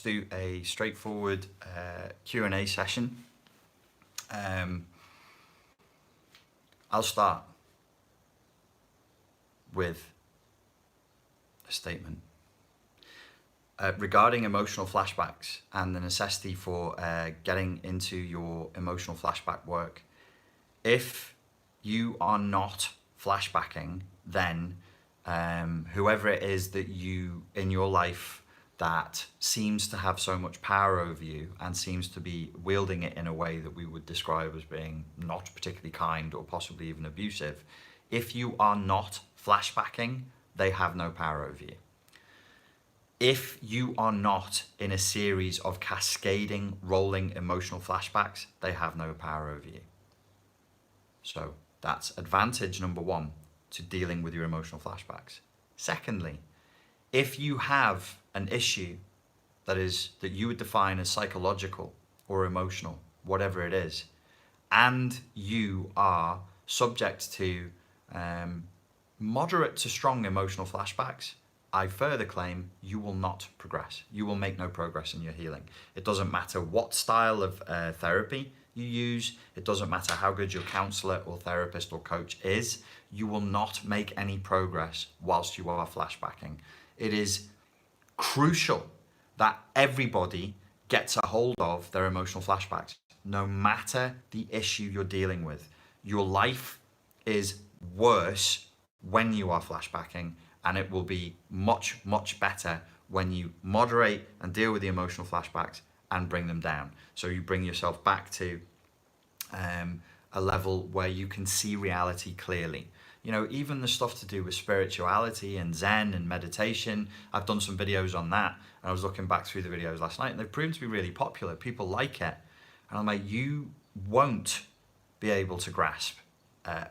do a straightforward Q&A session. I'll start with a statement regarding emotional flashbacks and the necessity for getting into your emotional flashback work. If you are not flashbacking, then whoever it is that you in your life that seems to have so much power over you and seems to be wielding it in a way that we would describe as being not particularly kind or possibly even abusive, if you are not flashbacking, they have no power over you. If you are not in a series of cascading, rolling emotional flashbacks, they have no power over you. So that's advantage number one to dealing with your emotional flashbacks. Secondly, if you have an issue that you would define as psychological or emotional, whatever it is, and you are subject to moderate to strong emotional flashbacks, I further claim you will not progress. You will make no progress in your healing. It doesn't matter what style of therapy you use. It doesn't matter how good your counselor or therapist or coach is. You will not make any progress whilst you are flashbacking. It is crucial that everybody gets a hold of their emotional flashbacks, no matter the issue you're dealing with. Your life is worse when you are flashbacking, and it will be much, much better when you moderate and deal with the emotional flashbacks and bring them down. So you bring yourself back to a level where you can see reality clearly. You know, even the stuff to do with spirituality and Zen and meditation, I've done some videos on that, and I was looking back through the videos last night, and they've proven to be really popular. People like it. And I'm like, you won't be able to grasp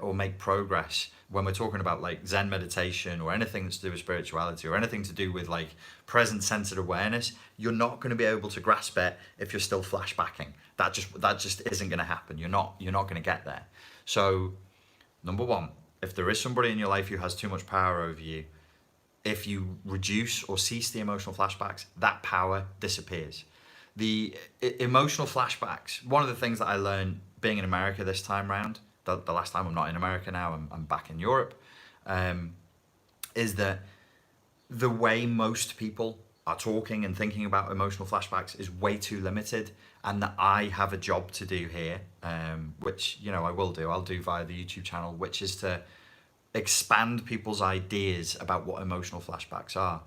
or make progress when we're talking about like Zen meditation or anything that's to do with spirituality or anything to do with like present centered awareness. You're not going to be able to grasp it if you're still flashbacking. That just isn't going to happen. You're not going to get there. So number one, if there is somebody in your life who has too much power over you, if you reduce or cease the emotional flashbacks, that power disappears. The emotional flashbacks, one of the things that I learned being in America this time round, the last time I'm not in America now, I'm back in Europe, is that the way most people are talking and thinking about emotional flashbacks is way too limited, and that I have a job to do here, which, you know, I'll do via the YouTube channel, which is to expand people's ideas about what emotional flashbacks are.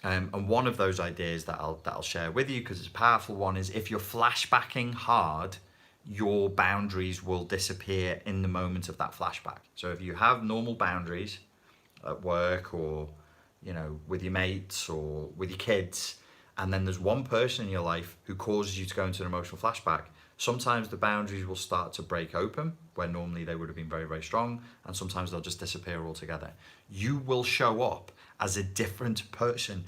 And one of those ideas that I'll share with you, because it's a powerful one, is if you're flashbacking hard, your boundaries will disappear in the moment of that flashback. So if you have normal boundaries at work or, you know, with your mates or with your kids, and then there's one person in your life who causes you to go into an emotional flashback, sometimes the boundaries will start to break open where normally they would have been very, very strong, and sometimes they'll just disappear altogether. You will show up as a different person.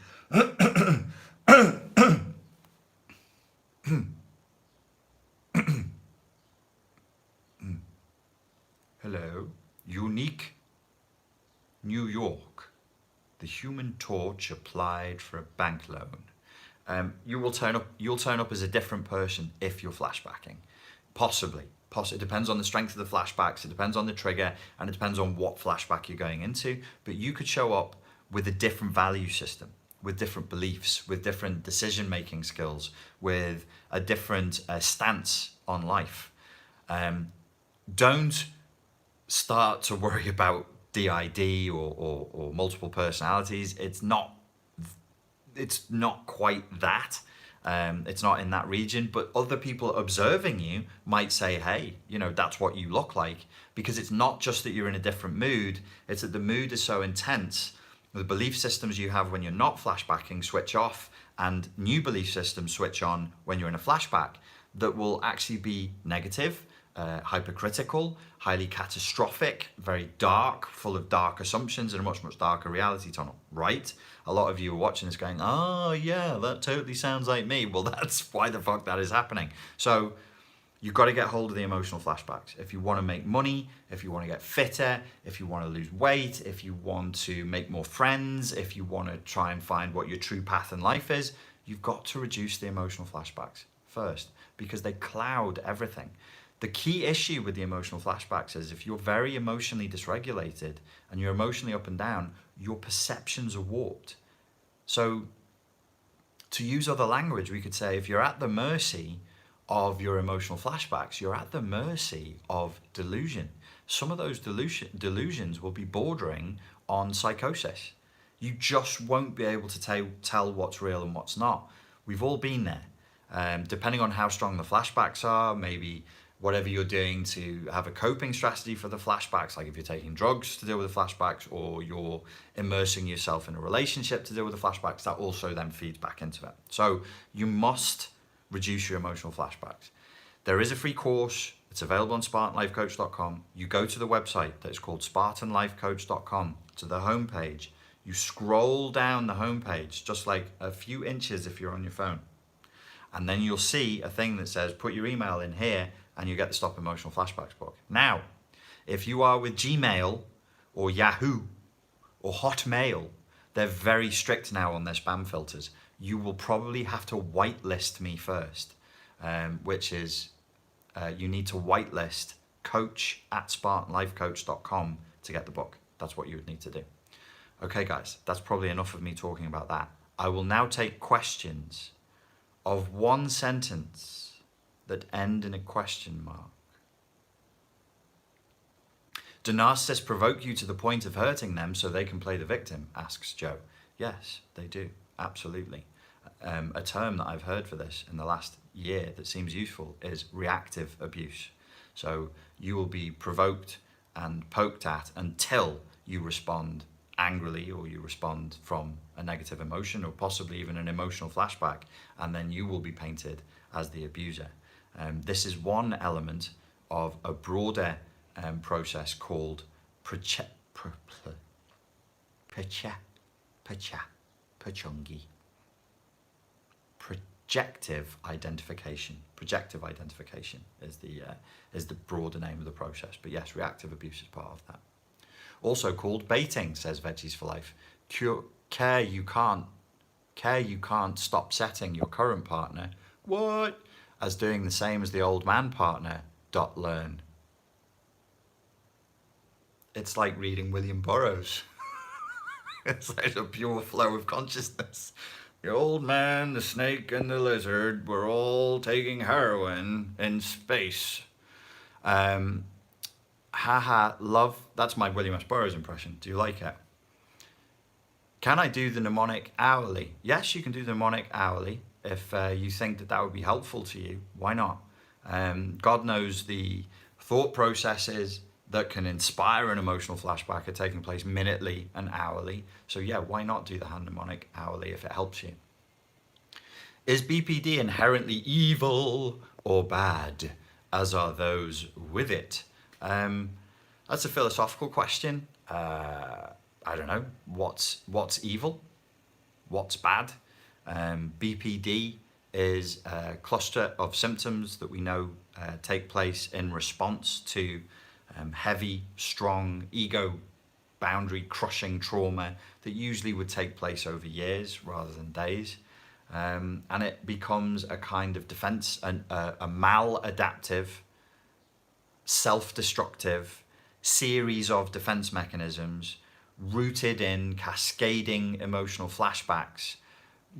Hello, unique New York, the Human Torch applied for a bank loan. You'll turn up as a different person if you're flashbacking. Possibly. It depends on the strength of the flashbacks, it depends on the trigger, and it depends on what flashback you're going into. But you could show up with a different value system, with different beliefs, with different decision-making skills, with a different stance on life. Don't start to worry about DID or multiple personalities. It's not quite that. It's not in that region, but other people observing you might say, hey, you know, that's what you look like, because it's not just that you're in a different mood, it's that the mood is so intense, the belief systems you have when you're not flashbacking switch off, and new belief systems switch on when you're in a flashback that will actually be negative, hypercritical, highly catastrophic, very dark, full of dark assumptions and a much, much darker reality tunnel, right? A lot of you are watching this going, oh yeah, that totally sounds like me. Well, that's why the fuck that is happening. So you've got to get hold of the emotional flashbacks. If you want to make money, if you want to get fitter, if you want to lose weight, if you want to make more friends, if you want to try and find what your true path in life is, you've got to reduce the emotional flashbacks first, because they cloud everything. The key issue with the emotional flashbacks is if you're very emotionally dysregulated and you're emotionally up and down, your perceptions are warped. So to use other language, we could say if you're at the mercy of your emotional flashbacks, you're at the mercy of delusion. Some of those delusions will be bordering on psychosis. You just won't be able to tell what's real and what's not. We've all been there. Depending on how strong the flashbacks are, maybe whatever you're doing to have a coping strategy for the flashbacks, like if you're taking drugs to deal with the flashbacks or you're immersing yourself in a relationship to deal with the flashbacks, that also then feeds back into it. So you must reduce your emotional flashbacks. There is a free course. It's available on SpartanLifeCoach.com. You go to the website that is called SpartanLifeCoach.com, to the homepage. You scroll down the homepage just like a few inches if you're on your phone. And then you'll see a thing that says, put your email in here and you get the Stop Emotional Flashbacks book. Now, if you are with Gmail or Yahoo or Hotmail, they're very strict now on their spam filters. You will probably have to whitelist me first, which is you need to whitelist coach@SpartanLifeCoach.com to get the book. That's what you would need to do. Okay, guys, that's probably enough of me talking about that. I will now take questions of one sentence that end in a question mark. Do narcissists provoke you to the point of hurting them so they can play the victim? Asks Joe. Yes, they do. Absolutely. A term that I've heard for this in the last year that seems useful is reactive abuse. So you will be provoked and poked at until you respond angrily or you respond from a negative emotion or possibly even an emotional flashback, and then you will be painted as the abuser. This is one element of a broader process called projective identification. Projective identification is the broader name of the process. But yes, reactive abuse is part of that. Also called baiting, says Veggies for Life. Care you can't stop setting your current partner. What? As doing the same as the old man partner. Learn. It's like reading William Burroughs. It's like a pure flow of consciousness. The old man, the snake, and the lizard were all taking heroin in space. Love. That's my William S. Burroughs impression. Do you like it? Can I do the mnemonic hourly? Yes, you can do the mnemonic hourly. If you think that would be helpful to you, why not? God knows the thought processes that can inspire an emotional flashback are taking place minutely and hourly. So yeah, why not do the hand mnemonic hourly if it helps you? Is BPD inherently evil or bad, as are those with it? That's a philosophical question. I don't know. What's evil? What's bad? BPD is a cluster of symptoms that we know take place in response to heavy, strong, ego boundary crushing trauma that usually would take place over years rather than days. And it becomes a kind of defense, a maladaptive, self-destructive series of defense mechanisms rooted in cascading emotional flashbacks,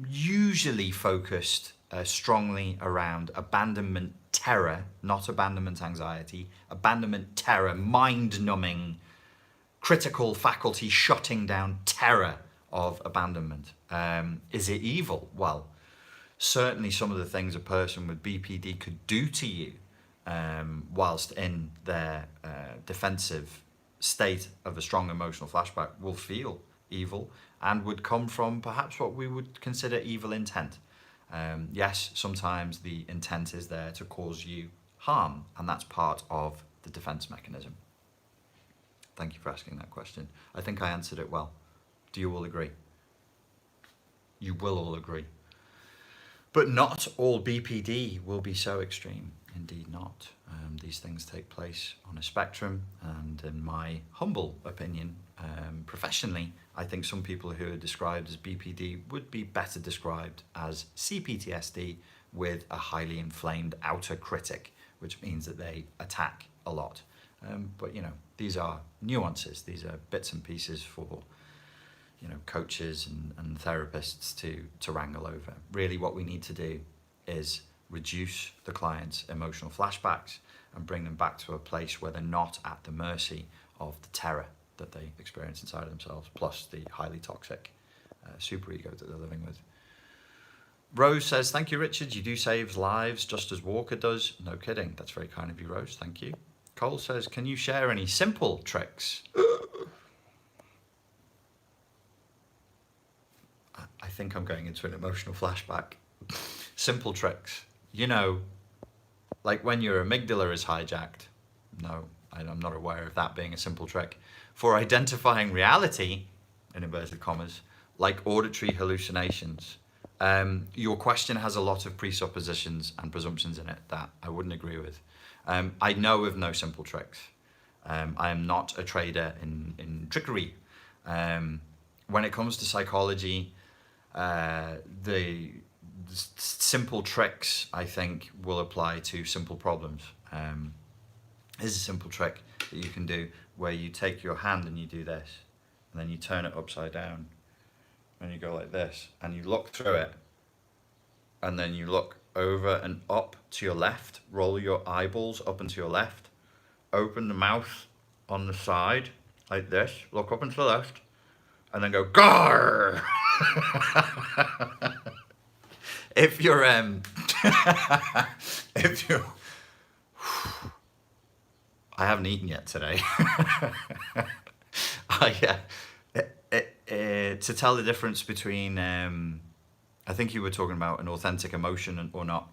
usually focused strongly around abandonment terror, not abandonment anxiety, abandonment terror, mind-numbing, critical faculty shutting down terror of abandonment. Is it evil? Well, certainly some of the things a person with BPD could do to you whilst in their defensive state of a strong emotional flashback will feel evil and would come from perhaps what we would consider evil intent. Yes, sometimes the intent is there to cause you harm, and that's part of the defense mechanism. Thank you for asking that question. I think I answered it well. Do you all agree? You will all agree. But not all BPD will be so extreme. indeed not. These things take place on a spectrum, and in my humble opinion, professionally, I think some people who are described as BPD would be better described as CPTSD with a highly inflamed outer critic, which means that they attack a lot. But, you know, these are nuances. These are bits and pieces for, you know, coaches and therapists to wrangle over. Really what we need to do is reduce the client's emotional flashbacks and bring them back to a place where they're not at the mercy of the terror that they experience inside of themselves, plus the highly toxic superego that they're living with. Rose says, thank you, Richard. You do save lives just as Walker does. No kidding. That's very kind of you, Rose. Thank you. Cole says, can you share any simple tricks? I think I'm going into an emotional flashback. Simple tricks. You know, like when your amygdala is hijacked. No, I'm not aware of that being a simple trick. For identifying reality, in inverted commas, like auditory hallucinations. Your question has a lot of presuppositions and presumptions in it that I wouldn't agree with. I know of no simple tricks. I am not a trader in trickery. When it comes to psychology, the simple tricks, I think, will apply to simple problems. Here's a simple trick that you can do where you take your hand and you do this, and then you turn it upside down, and you go like this, and you look through it, and then you look over and up to your left, roll your eyeballs up and to your left, open the mouth on the side, like this, look up and to the left, and then go, GAR! If you're, I haven't eaten yet today. To tell the difference between, I think you were talking about an authentic emotion or not.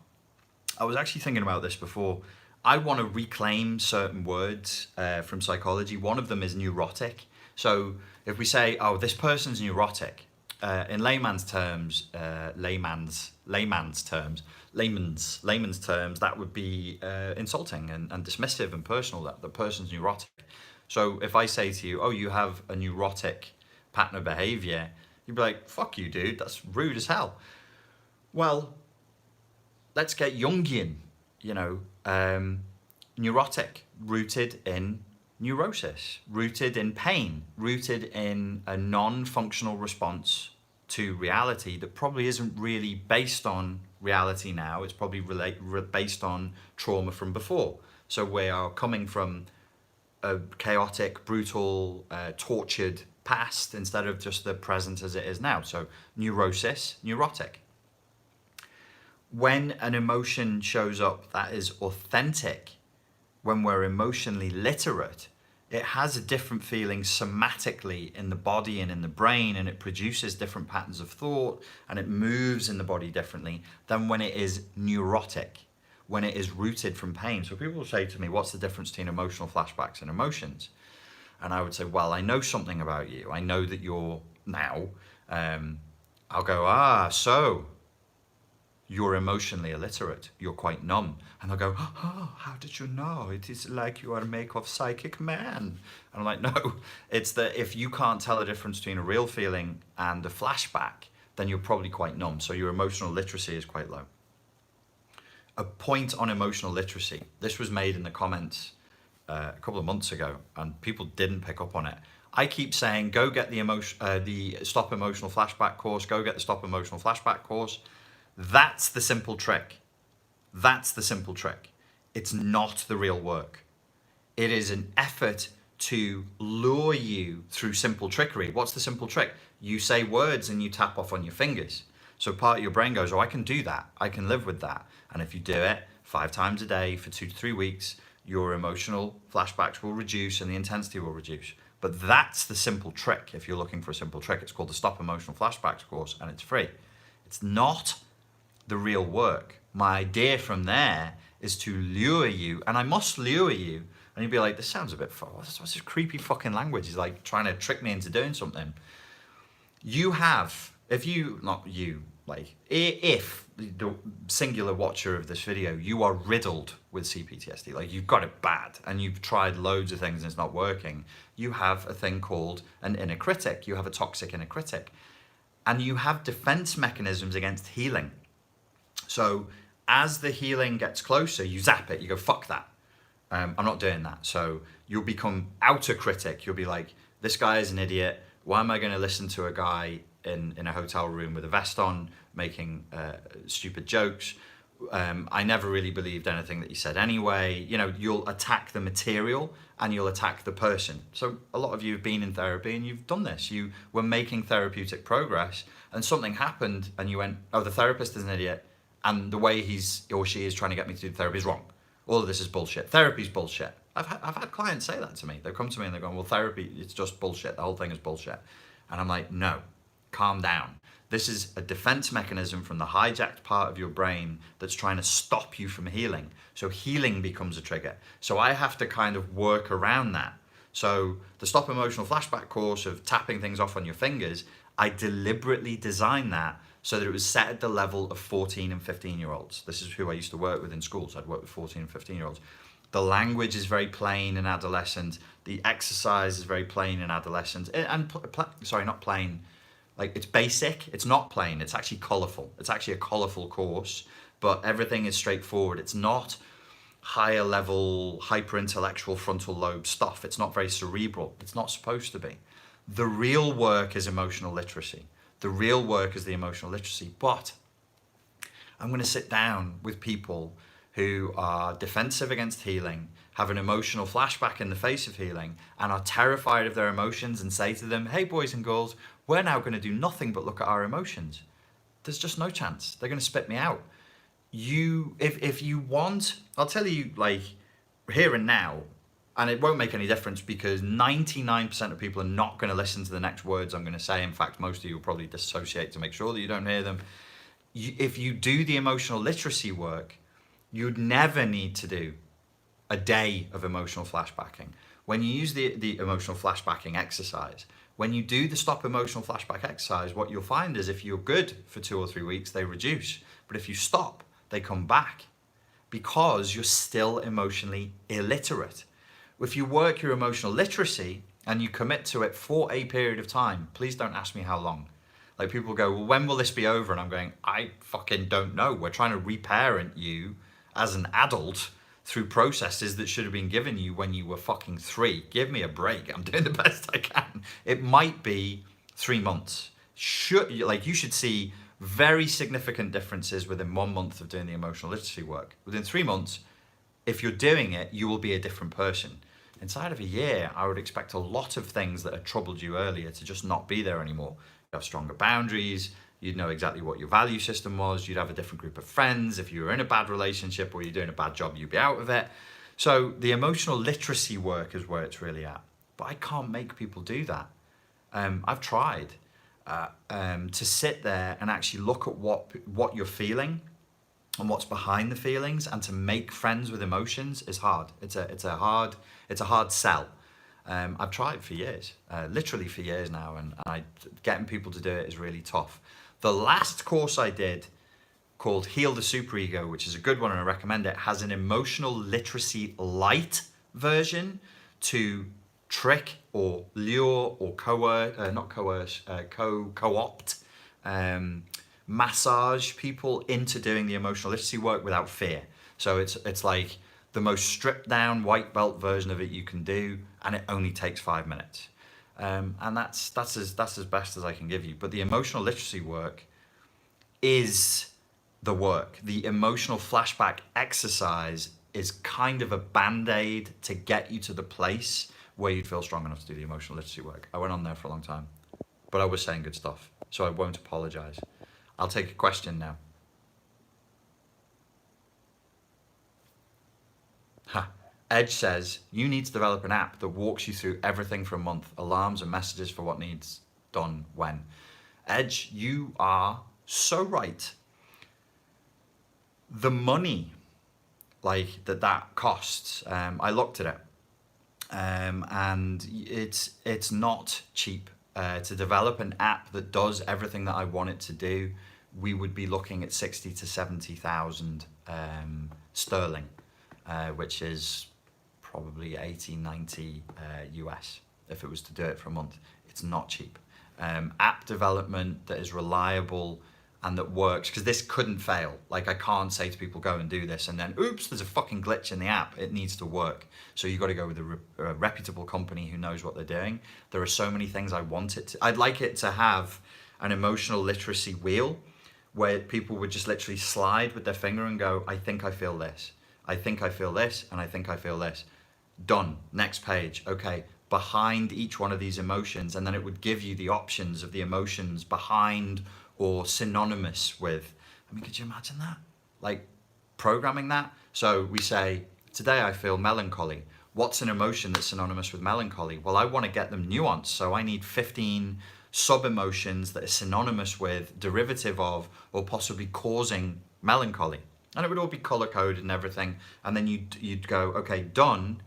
I was actually thinking about this before. I want to reclaim certain words from psychology. One of them is neurotic. So if we say, oh, this person's neurotic, in layman's terms, that would be insulting and dismissive and personal, that the person's neurotic. So if I say to you, oh, you have a neurotic pattern of behavior, you'd be like, fuck you, dude, that's rude as hell. Well, let's get Jungian, you know, neurotic, rooted in neurosis, rooted in pain, rooted in a non-functional response to reality that probably isn't really based on reality now. It's probably based on trauma from before. So we are coming from a chaotic, brutal, tortured past instead of just the present as it is now. So neurosis, neurotic. When an emotion shows up that is authentic, when we're emotionally literate, it has a different feeling somatically in the body and in the brain, and it produces different patterns of thought, and it moves in the body differently than when it is neurotic, when it is rooted from pain. So people will say to me, what's the difference between emotional flashbacks and emotions? And I would say, well, I know something about you. I know that you're now, I'll go, so you're emotionally illiterate, you're quite numb. And they'll go, oh, how did you know? It is like you are made of psychic man. And I'm like, no, it's that if you can't tell the difference between a real feeling and a flashback, then you're probably quite numb. So your emotional literacy is quite low. A point on emotional literacy. This was made in the comments a couple of months ago, and people didn't pick up on it. I keep saying, go get the Stop Emotional Flashback course, go get the Stop Emotional Flashback course. That's the simple trick. That's the simple trick. It's not the real work. It is an effort to lure you through simple trickery. What's the simple trick? You say words and you tap off on your fingers. So part of your brain goes, oh, I can do that. I can live with that. And if you do it 5 times a day for 2 to 3 weeks, your emotional flashbacks will reduce and the intensity will reduce. But that's the simple trick. If you're looking for a simple trick, it's called the Stop Emotional Flashbacks course, and it's free. It's not the real work. My idea from there is to lure you, and I must lure you, and you'd be like, this sounds a bit, what's this creepy fucking language? He's like trying to trick me into doing something. You have, if you, not you, Like, if the singular watcher of this video, you are riddled with CPTSD, like you've got it bad and you've tried loads of things and it's not working, you have a thing called an inner critic. You have a toxic inner critic. And you have defense mechanisms against healing. So as the healing gets closer, you zap it, you go, fuck that. I'm not doing that. So you'll become outer critic. You'll be like, this guy is an idiot. Why am I going to listen to a guy in a hotel room with a vest on making stupid jokes? I never really believed anything that he said anyway. You know, you'll attack the material and you'll attack the person. So a lot of you have been in therapy and you've done this. You were making therapeutic progress and something happened and you went, oh, the therapist is an idiot and the way he's or she is trying to get me to do therapy is wrong. All of this is bullshit. Therapy's bullshit. I've had clients say that to me. They've come to me and they're going, well, therapy, it's just bullshit. The whole thing is bullshit. And I'm like, no, calm down. This is a defense mechanism from the hijacked part of your brain that's trying to stop you from healing. So healing becomes a trigger. So I have to kind of work around that. So the Stop Emotional Flashback course of tapping things off on your fingers, I deliberately designed that so that it was set at the level of 14 and 15-year-olds. This is who I used to work with in schools. I'd work with 14 and 15-year-olds. The language is very plain in adolescent. The exercise is very plain in adolescent. And sorry, not plain. Like, it's basic. It's not plain. It's actually colourful. It's actually a colourful course, but everything is straightforward. It's not higher level, hyper intellectual frontal lobe stuff. It's not very cerebral. It's not supposed to be. The real work is emotional literacy. The real work is the emotional literacy. But I'm going to sit down with people who are defensive against healing, have an emotional flashback in the face of healing, and are terrified of their emotions and say to them, hey, boys and girls, we're now going to do nothing but look at our emotions. There's just no chance. They're going to spit me out. If you want, I'll tell you, like, here and now, and it won't make any difference because 99% of people are not going to listen to the next words I'm going to say. In fact, most of you will probably dissociate to make sure that you don't hear them. If you do the emotional literacy work, you'd never need to do a day of emotional flashbacking. When you use the emotional flashbacking exercise, when you do the Stop Emotional Flashback exercise, what you'll find is if you're good for 2 or 3 weeks, they reduce. But if you stop, they come back because you're still emotionally illiterate. If you work your emotional literacy and you commit to it for a period of time, please don't ask me how long. Like, people go, well, when will this be over? And I'm going, I fucking don't know. We're trying to reparent you as an adult through processes that should have been given you when you were fucking 3. Give me a break. I'm doing the best I can. It might be 3 months. You should see very significant differences within 1 month of doing the emotional literacy work. Within 3 months, if you're doing it, you will be a different person. Inside of a year, I would expect a lot of things that had troubled you earlier to just not be there anymore. You have stronger boundaries. You'd know exactly what your value system was. You'd have a different group of friends. If you were in a bad relationship or you're doing a bad job, you'd be out of it. So the emotional literacy work is where it's really at. But I can't make people do that. I've tried to sit there and actually look at what you're feeling and what's behind the feelings, and to make friends with emotions is hard. It's a hard sell. I've tried for years, literally for years now, and getting people to do it is really tough. The last course I did, called Heal the Superego, which is a good one and I recommend it, has an emotional literacy light version to trick or lure or co-opt, massage people into doing the emotional literacy work without fear. So it's like the most stripped down white belt version of it you can do, and it only takes 5 minutes. And that's as best as I can give you. But the emotional literacy work is the work. The emotional flashback exercise is kind of a band-aid to get you to the place where you'd feel strong enough to do the emotional literacy work. I went on there for a long time, but I was saying good stuff, so I won't apologize. I'll take a question now. Edge says, you need to develop an app that walks you through everything for a month, alarms and messages for what needs done when. Edge, you are so right. The money that costs, I looked at it, and it's not cheap to develop an app that does everything that I want it to do we would be looking at 60 to 70,000 sterling, which is probably 80, 90 US if it was to do it for a month. It's not cheap. App development that is reliable and that works, because this couldn't fail. Like, I can't say to people, go and do this, and then, oops, there's a fucking glitch in the app. It needs to work. So you've got to go with a reputable company who knows what they're doing. There are so many things I want it to. I'd like it to have an emotional literacy wheel where people would just literally slide with their finger and go, I think I feel this. I think I feel this, and I think I feel this. Done. Next page. Okay. Behind each one of these emotions, and then it would give you the options of the emotions behind or synonymous with. I mean, could you imagine that? Like, programming that? So we say, today I feel melancholy. What's an emotion that's synonymous with melancholy? Well, I want to get them nuanced, so I need 15 sub-emotions that are synonymous with, derivative of, or possibly causing melancholy. And it would all be color-coded and everything. And then you'd go, okay, done.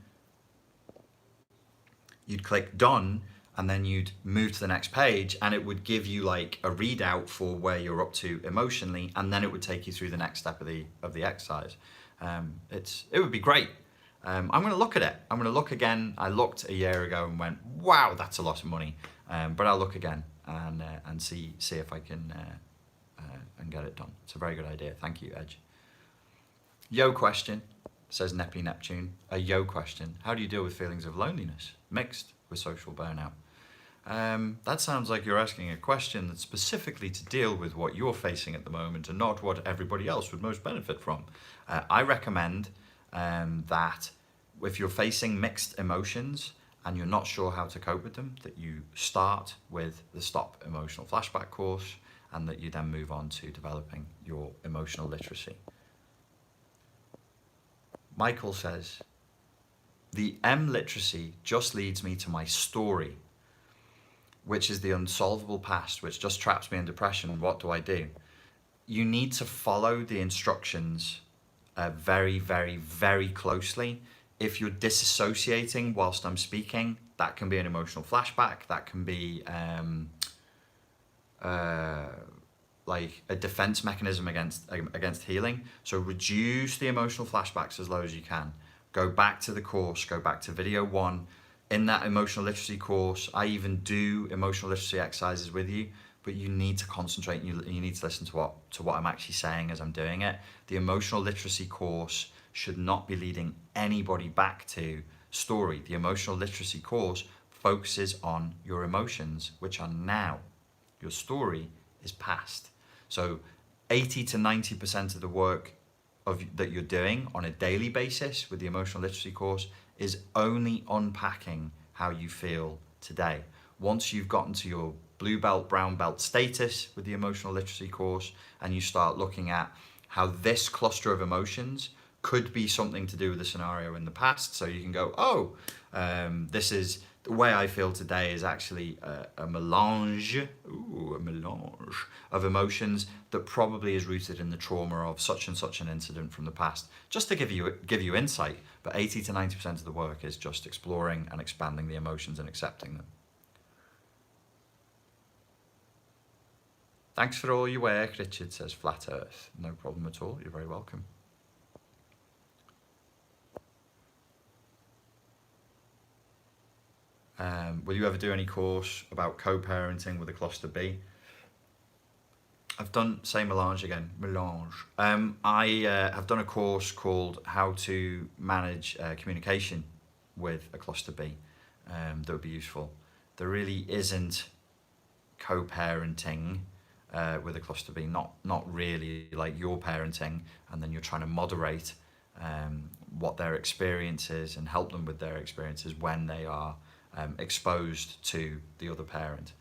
You'd click done, and then you'd move to the next page, and it would give you like a readout for where you're up to emotionally, and then it would take you through the next step of the exercise. It would be great. I'm going to look at it. I'm going to look again. I looked a year ago and went, wow, that's a lot of money. But I'll look again and see if I can and get it done. It's a very good idea. Thank you, Edge. Yo question, says Neppy Neptune. A yo question. How do you deal with feelings of loneliness mixed with social burnout? That sounds like you're asking a question that's specifically to deal with what you're facing at the moment and not what everybody else would most benefit from. I recommend that if you're facing mixed emotions and you're not sure how to cope with them, that you start with the Stop Emotional Flashback course, and that you then move on to developing your emotional literacy. Michael says, the M literacy just leads me to my story, which is the unsolvable past, which just traps me in depression. What do I do? You need to follow the instructions very, very, very closely. If you're disassociating whilst I'm speaking, that can be an emotional flashback. That can be like a defense mechanism against healing. So reduce the emotional flashbacks as low as you can. Go back to the course, go back to video 1. In that emotional literacy course, I even do emotional literacy exercises with you, but you need to concentrate and you need to listen to what I'm actually saying as I'm doing it. The emotional literacy course should not be leading anybody back to story. The emotional literacy course focuses on your emotions, which are now. Your story is past. So 80 to 90% of the work that you're doing on a daily basis with the emotional literacy course is only unpacking how you feel today. Once you've gotten to your blue belt, brown belt status with the emotional literacy course, and you start looking at how this cluster of emotions could be something to do with the scenario in the past. So you can go, oh, this is the way I feel today is actually a melange of emotions that probably is rooted in the trauma of such and such an incident from the past. Just to give you insight, but 80 to 90% of the work is just exploring and expanding the emotions and accepting them. Thanks for all your work, Richard, says Flat Earth. No problem at all. You're very welcome. Will you ever do any course about co-parenting with a cluster B? I've done, say melange again, melange. I have done a course called How to Manage Communication with a Cluster B. That would be useful. There really isn't co-parenting with a Cluster B, not really like you're parenting and then you're trying to moderate what their experience is and help them with their experiences when they are exposed to the other parent.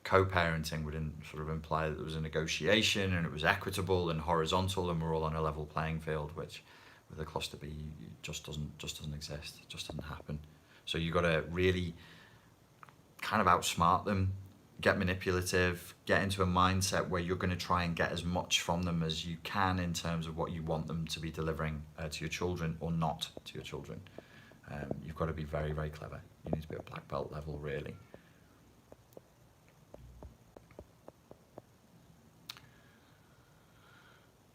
Co-parenting would sort of imply that there was a negotiation and it was equitable and horizontal and we're all on a level playing field, which with a cluster B just doesn't exist. It just doesn't happen. So you got to really kind of outsmart them, get manipulative, get into a mindset where you're going to try and get as much from them as you can in terms of what you want them to be delivering to your children or not to your children. You've got to be very, very clever. You need to be at black belt level, really.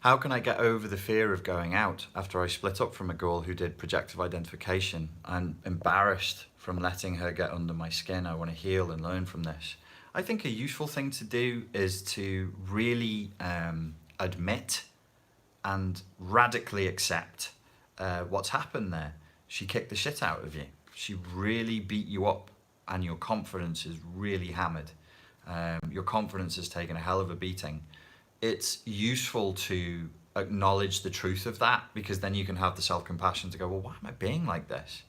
How can I get over the fear of going out after I split up from a girl who did projective identification? I'm embarrassed from letting her get under my skin. I want to heal and learn from this. I think a useful thing to do is to really admit and radically accept what's happened there. She kicked the shit out of you. She really beat you up, and your confidence is really hammered. Your confidence has taken a hell of a beating. It's useful to acknowledge the truth of that, because then you can have the self-compassion to go, well, why am I being like this?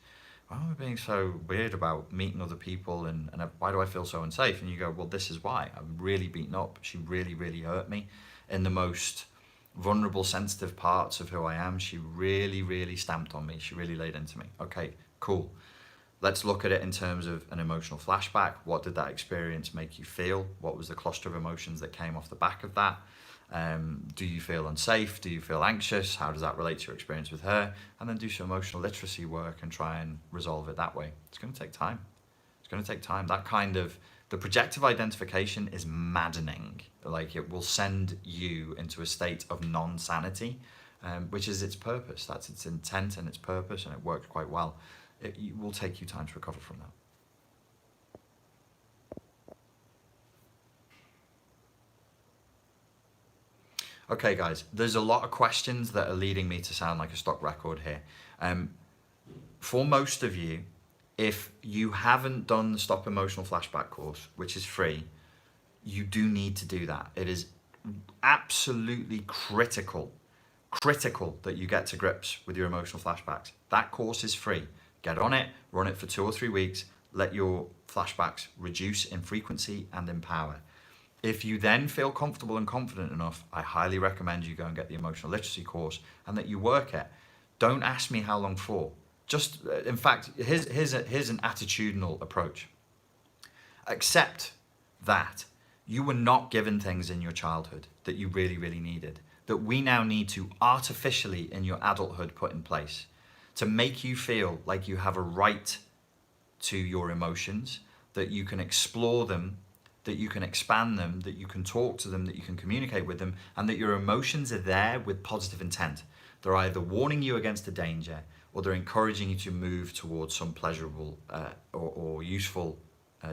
Why am I being so weird about meeting other people, and why do I feel so unsafe? And you go, well, this is why. I'm really beaten up. She really, really hurt me in the most vulnerable, sensitive parts of who I am. She really, really stamped on me. She really laid into me. Okay, cool. Let's look at it in terms of an emotional flashback. What did that experience make you feel? What was the cluster of emotions that came off the back of that? Do you feel unsafe? Do you feel anxious? How does that relate to your experience with her? And then do some emotional literacy work and try and resolve it that way. It's going to take time. It's going to take time. That kind of, the projective identification is maddening. Like, it will send you into a state of non-sanity, which is its purpose. That's its intent and its purpose, and it works quite well. It will take you time to recover from that. Okay, guys, there's a lot of questions that are leading me to sound like a stock record here. For most of you, if you haven't done the Stop Emotional Flashback course, which is free, you do need to do that. It is absolutely critical that you get to grips with your emotional flashbacks. That course is free. Get on it, run it for 2 or 3 weeks, let your flashbacks reduce in frequency and in power. If you then feel comfortable and confident enough, I highly recommend you go and get the emotional literacy course and that you work it. Don't ask me how long for. Just, in fact, here's an attitudinal approach. Accept that you were not given things in your childhood that you really, really needed, that we now need to artificially in your adulthood put in place to make you feel like you have a right to your emotions, that you can explore them, that you can expand them, that you can talk to them, that you can communicate with them, and that your emotions are there with positive intent. They're either warning you against a danger, or they're encouraging you to move towards some pleasurable or useful,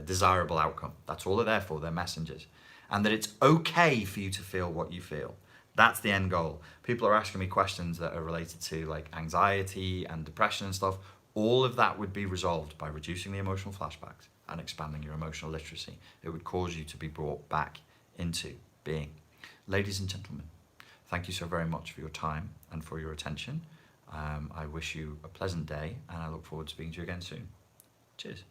desirable outcome. That's all they're there for, they're messengers. And that it's okay for you to feel what you feel. That's the end goal. People are asking me questions that are related to like anxiety and depression and stuff. All of that would be resolved by reducing the emotional flashbacks and expanding your emotional literacy. It would cause you to be brought back into being. Ladies and gentlemen, thank you so very much for your time and for your attention. I wish you a pleasant day, and I look forward to speaking to you again soon. Cheers.